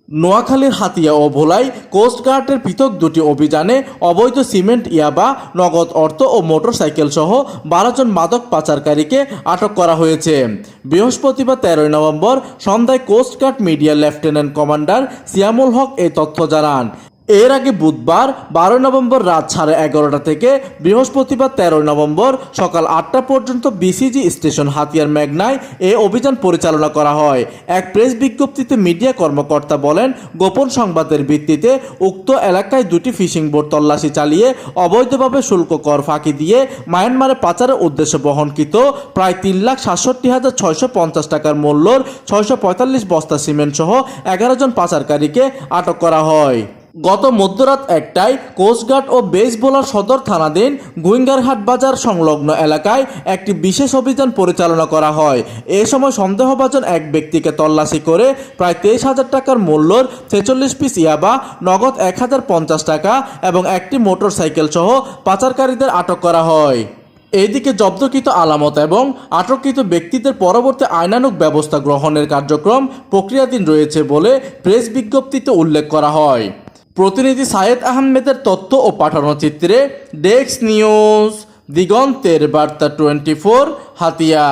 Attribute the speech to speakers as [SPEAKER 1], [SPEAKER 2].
[SPEAKER 1] নোয়াখালীর হাতিয়া ও ভোলায় কোস্টগার্ডের পৃথক দুটি অভিযানে অবৈধ সিমেন্ট, ইয়াবা, নগদ অর্থ ও মোটরসাইকেল সহ 12 জন মাদক পাচারকারীকে আটক করা হয়েছে। বৃহস্পতিবার 13 নভেম্বর সন্ধ্যায় coast guard media lieutenant commander Siyamul Haque এই তথ্য জানান। এর আগে বুধবার 12 নভেম্বর রাত 11:30 থেকে বৃহস্পতিবার 13 নভেম্বর সকাল 8টা পর্যন্ত বিসিজি স্টেশন হাতিয়ার মেঘনায় এ অভিযান পরিচালনা করা হয়। এক প্রেস বিজ্ঞপ্তিতে মিডিয়া কর্মকর্তা বলেন, গোপন সংবাদের ভিত্তিতে উক্ত এলাকায় দুটি ফিশিং বোট তল্লাশি চালিয়ে অবৈধভাবে শুল্ক কর ফাঁকি দিয়ে মায়ানমারে পাচারের উদ্দেশ্যে বহনকৃত প্রায় 3,67,650 টাকার মূল্যর 645 বস্তা সিমেন্ট সহ 11 জন পাচারকারীকে আটক করা হয়। গত মধ্যরাত 1টায় কোস্টগার্ড ও বেইসবোলার সদর থানাধীন গুইঙ্গারহাট বাজার সংলগ্ন এলাকায় একটি বিশেষ অভিযান পরিচালনা করা হয়। এ সময় সন্দেহভাজন এক ব্যক্তিকে তল্লাশি করে প্রায় 23,000 টাকার মূল্যর 46 পিস ইয়াবা, নগদ 1,050 টাকা এবং একটি মোটরসাইকেল সহ পাচারকারীদের আটক করা হয়। এইদিকে জব্দকৃত আলামত এবং আটককৃত ব্যক্তিদের পরবর্তী আইনানুগ ব্যবস্থা গ্রহণের কার্যক্রম প্রক্রিয়াধীন রয়েছে বলে প্রেস বিজ্ঞপ্তিতে উল্লেখ করা হয়। প্রতিনিধি সায়েদ আহমেদের তথ্য ও পাঠানো চিত্রে ডেস্ক নিউজ, দিগন্তের বার্তা 24, হাতিয়া।